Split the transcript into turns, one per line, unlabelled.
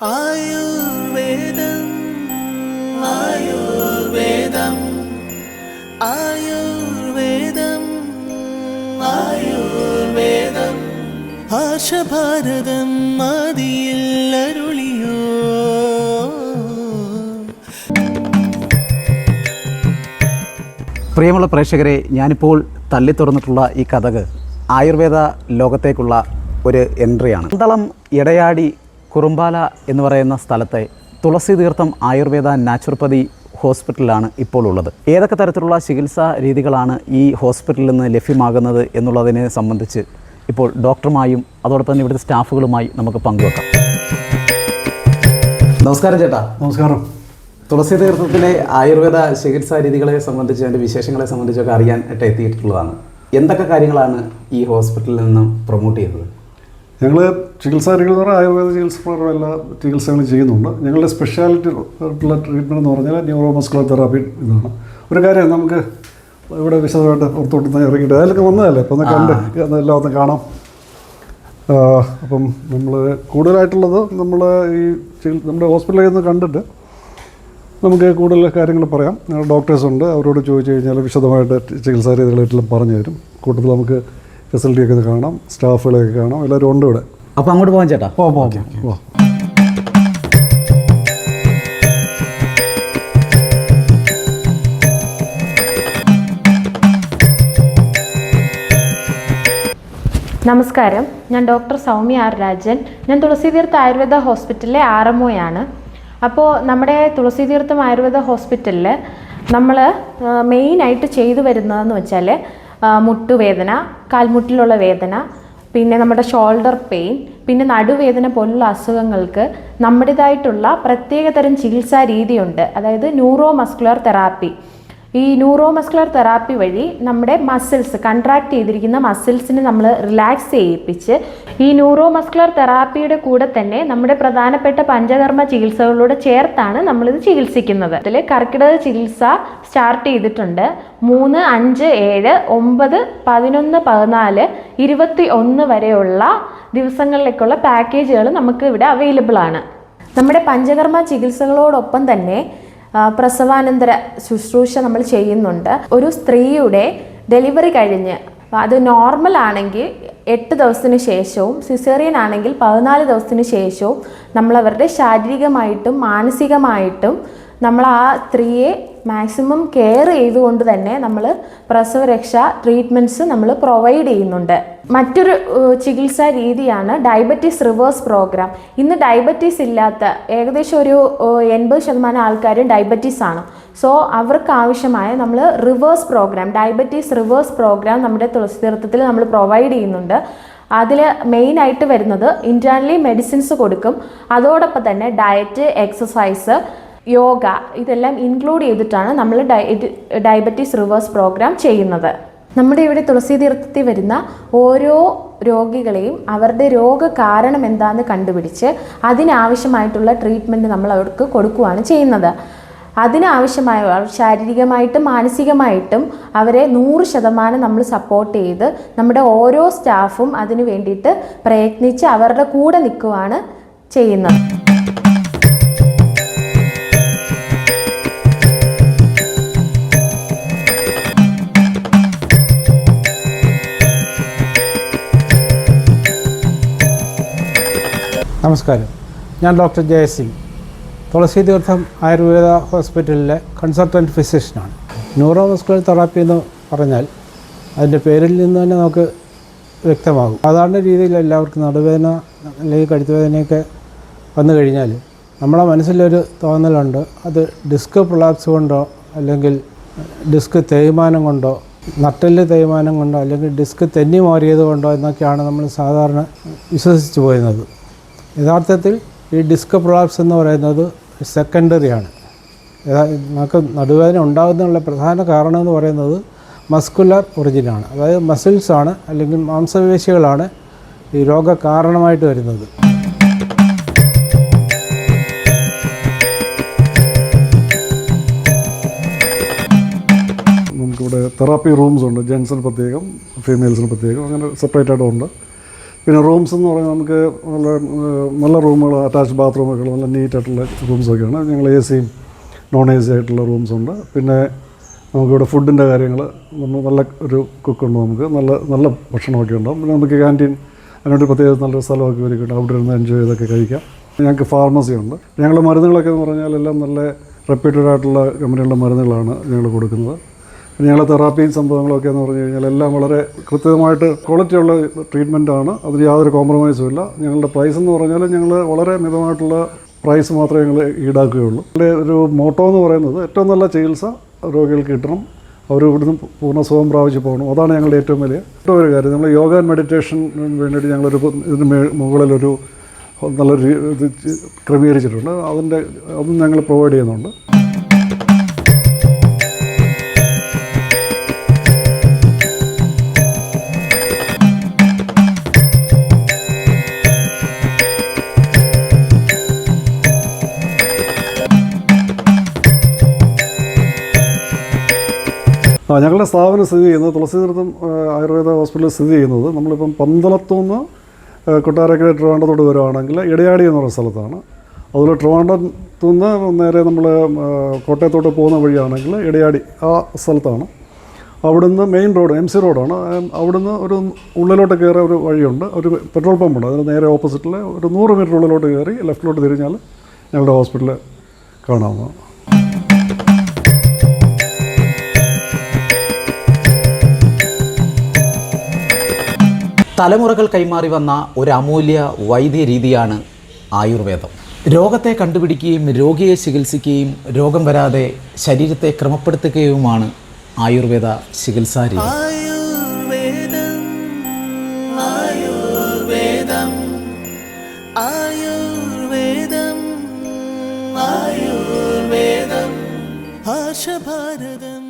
ആയുർവേദം ആയുർവേദം ആയുർവേദം ആയുർവേദം ആശഭാരതം ആദിയിൽ അരുളിയോ.
പ്രിയമുള്ള പ്രേക്ഷകരെ, ഞാനിപ്പോൾ തള്ളി തുറന്നിട്ടുള്ള ഈ കഥക് ആയുർവേദ ലോകത്തേക്കുള്ള ഒരു എൻട്രിയാണ്. പന്തളം ഇടയാടി കുറുമ്പാല എന്ന് പറയുന്ന സ്ഥലത്തെ തുളസി തീർത്ഥം ആയുർവേദ നാച്ചുറോപ്പതി ഹോസ്പിറ്റലിലാണ് ഇപ്പോൾ ഉള്ളത്. ഏതൊക്കെ തരത്തിലുള്ള ചികിത്സാ രീതികളാണ് ഈ ഹോസ്പിറ്റലിൽ നിന്ന് ലഭ്യമാകുന്നത് എന്നുള്ളതിനെ സംബന്ധിച്ച് ഇപ്പോൾ ഡോക്ടറുമായും അതോടൊപ്പം തന്നെ ഇവിടുത്തെ സ്റ്റാഫുകളുമായി നമുക്ക് പങ്കുവെക്കാം. നമസ്കാരം ചേട്ടാ.
നമസ്കാരം.
തുളസി തീർത്ഥത്തിലെ ആയുർവേദ ചികിത്സാ രീതികളെ സംബന്ധിച്ച് അതിൻ്റെ വിശേഷങ്ങളെ സംബന്ധിച്ചൊക്കെ അറിയാനായിട്ട് എത്തിയിട്ടുള്ളതാണ്. എന്തൊക്കെ കാര്യങ്ങളാണ് ഈ ഹോസ്പിറ്റലിൽ നിന്നും പ്രൊമോട്ട് ചെയ്യുന്നത്?
ഞങ്ങൾ ചികിത്സാ രീതികൾ എന്ന് പറഞ്ഞാൽ ആയുർവേദ ചികിത്സ പ്രകാരം എല്ലാ ചികിത്സകളും ചെയ്യുന്നുണ്ട്. ഞങ്ങളുടെ സ്പെഷ്യാലിറ്റി ആയിട്ടുള്ള ട്രീറ്റ്മെൻറ്റ് എന്ന് പറഞ്ഞാൽ ന്യൂറോ മസ്കുലർ തെറാപ്പി ഇതാണ്. ഒരു കാര്യം നമുക്ക് ഇവിടെ വിശദമായിട്ട് പുറത്തോട്ട് ഇറങ്ങിയിട്ട് അതിലൊക്കെ വന്നതല്ലേ, അപ്പോൾ ഒന്ന് കണ്ട് എല്ലാം ഒന്ന് കാണാം. അപ്പം നമ്മൾ കൂടുതലായിട്ടുള്ളത് നമ്മൾ ഈ നമ്മുടെ ഹോസ്പിറ്റലിൽ നിന്ന് കണ്ടിട്ട് നമുക്ക് കൂടുതൽ കാര്യങ്ങൾ പറയാം. ഡോക്ടേഴ്സ് ഉണ്ട്, അവരോട് ചോദിച്ചു കഴിഞ്ഞാൽ വിശദമായിട്ട് ചികിത്സാ രീതികളായിട്ടും പറഞ്ഞു തരും. കൂട്ടത്തിൽ നമുക്ക് ഫെസിലിറ്റിയൊക്കെ കാണാം, സ്റ്റാഫുകളെയൊക്കെ കാണാം, എല്ലാവരും ഉണ്ട് ഇവിടെ.
അപ്പോൾ അങ്ങോട്ട് പോകാൻ ചേട്ടാ.
പോവാം.
നമസ്കാരം, ഞാൻ ഡോക്ടർ സൗമ്യ ആർ രാജൻ. ഞാൻ തുളസി തീർത്ഥ ആയുർവേദ ഹോസ്പിറ്റലിലെ RMO. അപ്പോൾ നമ്മുടെ തുളസി തീർത്ഥം ആയുർവേദ ഹോസ്പിറ്റലിൽ നമ്മൾ മെയിനായിട്ട് ചെയ്തു വരുന്നതെന്ന് വെച്ചാൽ മുട്ടുവേദന, കാൽമുട്ടിലുള്ള വേദന, പിന്നെ നമ്മുടെ ഷോൾഡർ പെയിൻ, പിന്നെ നടുവേദന പോലുള്ള അസുഖങ്ങൾക്ക് നമ്മുടേതായിട്ടുള്ള പ്രത്യേകതരം ചികിത്സാ രീതിയുണ്ട്. അതായത് ന്യൂറോ മസ്കുലർ തെറാപ്പി. ഈ ന്യൂറോ മസ്കുലർ തെറാപ്പി വഴി നമ്മുടെ മസിൽസ്, കൺട്രാക്ട് ചെയ്തിരിക്കുന്ന മസിൽസിനെ നമ്മൾ റിലാക്സ് ചെയ്യിപ്പിച്ച് ഈ ന്യൂറോ മസ്കുലർ തെറാപ്പിയുടെ കൂടെ തന്നെ നമ്മുടെ പ്രധാനപ്പെട്ട പഞ്ചകർമ്മ ചികിത്സകളോട് ചേർത്താണ് നമ്മളിത് ചികിത്സിക്കുന്നത്. അതിൽ കർക്കിടക ചികിത്സ സ്റ്റാർട്ട് ചെയ്തിട്ടുണ്ട്. 3, 5, 7, 9, 11, 14, 21 വരെയുള്ള ദിവസങ്ങളിലേക്കുള്ള പാക്കേജുകൾ നമുക്ക് ഇവിടെ അവൈലബിൾ ആണ്. നമ്മുടെ പഞ്ചകർമ്മ ചികിത്സകളോടൊപ്പം തന്നെ പ്രസവാനന്തര ശുശ്രൂഷ നമ്മൾ ചെയ്യുന്നുണ്ട്. ഒരു സ്ത്രീയുടെ ഡെലിവറി കഴിഞ്ഞ്, അത് നോർമൽ ആണെങ്കിൽ 8 ദിവസത്തിന് ശേഷവും സിസേറിയൻ ആണെങ്കിൽ 14 ദിവസത്തിന് ശേഷവും നമ്മളവരുടെ ശാരീരികമായിട്ടും മാനസികമായിട്ടും നമ്മൾ ആ സ്ത്രീയെ മാക്സിമം കെയർ ചെയ്തുകൊണ്ട് തന്നെ നമ്മൾ പ്രസവരക്ഷ ട്രീറ്റ്മെൻറ്റ്സ് നമ്മൾ പ്രൊവൈഡ് ചെയ്യുന്നുണ്ട്. മറ്റൊരു ചികിത്സാ രീതിയാണ് ഡയബറ്റീസ് റിവേഴ്സ് പ്രോഗ്രാം. ഇന്ന് ഡയബറ്റീസ് ഇല്ലാത്ത ഏകദേശം ഒരു 80% ആൾക്കാരും ഡയബറ്റീസ് ആണ്. സോ അവർക്ക് ആവശ്യമായ നമ്മൾ reverse program, diabetes reverse program നമ്മുടെ തുളസി തീർത്ഥത്തിൽ നമ്മൾ പ്രൊവൈഡ് ചെയ്യുന്നുണ്ട്. അതിൽ മെയിനായിട്ട് വരുന്നത് ഇൻറ്റേർണലി മെഡിസിൻസ് കൊടുക്കും. അതോടൊപ്പം തന്നെ ഡയറ്റ്, എക്സസൈസ്, യോഗ, ഇതെല്ലാം ഇൻക്ലൂഡ് ചെയ്തിട്ടാണ് നമ്മൾ ഡയബറ്റീസ് റിവേഴ്സ് പ്രോഗ്രാം ചെയ്യുന്നത്. നമ്മുടെ ഇവിടെ തുളസി തീർത്ഥത്തിൽ വരുന്ന ഓരോ രോഗികളെയും അവരുടെ രോഗകാരണം എന്താണെന്ന് കണ്ടുപിടിച്ച് അതിനാവശ്യമായിട്ടുള്ള ട്രീറ്റ്മെൻറ്റ് നമ്മൾ അവർക്ക് കൊടുക്കുകയാണ് ചെയ്യുന്നത്. അതിനാവശ്യമായ ശാരീരികമായിട്ടും മാനസികമായിട്ടും അവരെ 100% നമ്മൾ സപ്പോർട്ട് ചെയ്ത് നമ്മുടെ ഓരോ സ്റ്റാഫും അതിന് വേണ്ടിയിട്ട് പ്രയത്നിച്ച് അവരുടെ കൂടെ നിൽക്കുകയാണ് ചെയ്യുന്നത്.
നമസ്കാരം, ഞാൻ ഡോക്ടർ ജയസിംഗ്, തുളസി തീർത്ഥം ആയുർവേദ ഹോസ്പിറ്റലിലെ കൺസൾട്ടൻറ്റ് ഫിസിഷ്യനാണ്. ന്യൂറോ മസ്കുലർ തെറാപ്പി എന്ന് പറഞ്ഞാൽ അതിൻ്റെ പേരിൽ നിന്ന് തന്നെ നമുക്ക് വ്യക്തമാകും. സാധാരണ രീതിയിൽ എല്ലാവർക്കും നടുവേദന അല്ലെങ്കിൽ കഴുത്തുവേദനയൊക്കെ വന്നു കഴിഞ്ഞാൽ നമ്മളെ മനസ്സിലൊരു തോന്നലുണ്ട്, അത് ഡിസ്ക് പ്രൊലാപ്സ് കൊണ്ടോ അല്ലെങ്കിൽ ഡിസ്ക് തേയ്മാനം കൊണ്ടോ, നട്ടെല്ല് തേയ്മാനം കൊണ്ടോ അല്ലെങ്കിൽ ഡിസ്ക് തെന്നി മാറിയത് കൊണ്ടോ എന്നൊക്കെയാണ് നമ്മൾ സാധാരണ വിശ്വസിച്ച് പോയിരുന്നത്. യഥാർത്ഥത്തിൽ ഈ ഡിസ്ക് പ്രൊലാപ്സ് എന്ന് പറയുന്നത് സെക്കൻഡറിയാണ്. നമുക്ക് നടുവേദന ഉണ്ടാകുന്നതിനുള്ള പ്രധാന കാരണം എന്ന് പറയുന്നത് മസ്കുലർ ഒറിജിനാണ്. അതായത് മസിൽസാണ് അല്ലെങ്കിൽ മാംസപേശികളാണ് ഈ രോഗകാരണമായിട്ട് വരുന്നത്. നമുക്കിവിടെ തെറാപ്പി റൂംസ് ഉണ്ട്. ജെൻസിന് പ്രത്യേകം, ഫീമെയിൽസിന് പ്രത്യേകം, അങ്ങനെ സെപ്പറേറ്റ് ആയിട്ടും ഉണ്ട്.
പിന്നെ റൂംസ് എന്ന് പറഞ്ഞാൽ നമുക്ക് നല്ല റൂമുകൾ, അറ്റാച്ച്ഡ് ബാത്റൂമൊക്കെ നല്ല നീറ്റായിട്ടുള്ള റൂംസൊക്കെയാണ്. ഞങ്ങൾ എ സിയും നോൺ എ സി ആയിട്ടുള്ള റൂംസുണ്ട്. പിന്നെ നമുക്കിവിടെ ഫുഡിൻ്റെ കാര്യങ്ങൾ നമ്മൾ നല്ല ഒരു കുക്കുണ്ട്, നമുക്ക് നല്ല നല്ല ഭക്ഷണമൊക്കെ ഉണ്ടാകും. പിന്നെ നമുക്ക് ക്യാൻറ്റീൻ അതിനോട് പ്രത്യേക നല്ലൊരു സ്ഥലമൊക്കെ ഒരുക്കിയിട്ട് അവിടെ ഇരുന്ന് എൻജോയ് ചെയ്തൊക്കെ കഴിക്കാം. ഞങ്ങൾക്ക് ഫാർമസി ഉണ്ട്. ഞങ്ങൾ മരുന്നുകളൊക്കെ എന്ന് പറഞ്ഞാൽ എല്ലാം നല്ല റെപ്യൂട്ടഡ് ആയിട്ടുള്ള കമ്പനികളുടെ മരുന്നുകളാണ് ഞങ്ങൾ കൊടുക്കുന്നത്. പിന്നെ ഞങ്ങൾ തെറാപ്പിയും സംഭവങ്ങളൊക്കെ എന്ന് പറഞ്ഞു കഴിഞ്ഞാൽ എല്ലാം വളരെ കൃത്യമായിട്ട് ക്വാളിറ്റിയുള്ള ട്രീറ്റ്മെൻറ്റാണ്. അതിന് യാതൊരു കോംപ്രമൈസും ഇല്ല. ഞങ്ങളുടെ പ്രൈസ് എന്ന് പറഞ്ഞാൽ ഞങ്ങൾ വളരെ മിതമായിട്ടുള്ള പ്രൈസ് മാത്രമേ ഞങ്ങൾ ഈടാക്കുകയുള്ളൂ. ഞങ്ങളുടെ ഒരു മോട്ടോ എന്ന് പറയുന്നത് ഏറ്റവും നല്ല ചികിത്സ രോഗികൾക്ക് കിട്ടണം, അവർ ഇവിടുന്ന് പൂർണ്ണ സുഖം പ്രാപിച്ച് പോകണം. അതാണ് ഞങ്ങളുടെ ഏറ്റവും വലിയ ഒരു കാര്യം. നമ്മൾ യോഗ ആൻഡ് മെഡിറ്റേഷന് വേണ്ടിയിട്ട് ഞങ്ങളൊരു ഇതിന് മുകളിലൊരു നല്ലൊരു ഇത് ക്രമീകരിച്ചിട്ടുണ്ട്. അതും ഞങ്ങൾ പ്രൊവൈഡ് ചെയ്യുന്നുണ്ട്. ഞങ്ങളുടെ സ്ഥാപനം സ്ഥിതി ചെയ്യുന്നത് തുളസീതീർത്ഥം ആയുർവേദ ഹോസ്പിറ്റലിൽ സ്ഥിതി ചെയ്യുന്നത് നമ്മളിപ്പം പന്തളത്തുനിന്ന് കൊട്ടാരക്കര ട്രിവാൻഡ്രത്തോട് വരുവാണെങ്കിൽ ഇടയാടി എന്ന് പറയുന്ന സ്ഥലത്താണ്. അതുപോലെ ട്രിവാൻഡ്രത്തുനിന്ന് നേരെ നമ്മൾ കോട്ടയത്തോട്ട് പോകുന്ന വഴിയാണെങ്കിൽ ഇടയാടി ആ സ്ഥലത്താണ്. അവിടുന്ന് മെയിൻ റോഡ് MC റോഡാണ്. അവിടുന്ന് ഒരു ഉള്ളിലോട്ട് കയറിയ ഒരു വഴിയുണ്ട്, ഒരു പെട്രോൾ പമ്പുണ്ട്. അതിന് നേരെ ഓപ്പോസിറ്റിൽ ഒരു 100 മീറ്റർ ഉള്ളിലോട്ട് കയറി ലെഫ്റ്റിലോട്ട് തിരിഞ്ഞാൽ ഞങ്ങളുടെ ഹോസ്പിറ്റൽ കാണാവുന്നതാണ്.
തലമുറകൾ കൈമാറി വന്ന ഒരു അമൂല്യ വൈദ്യ രീതിയാണ് ആയുർവേദം. രോഗത്തെ കണ്ടുപിടിക്കുകയും രോഗിയെ ചികിത്സിക്കുകയും രോഗം വരാതെ ശരീരത്തെ ക്രമപ്പെടുത്തുകയുമാണ് ആയുർവേദ ചികിത്സാ രീതി.
ആയുർവേദം ആയുർവേദം ആയുർവേദം ആയുർവേദം ആശഭാരതം.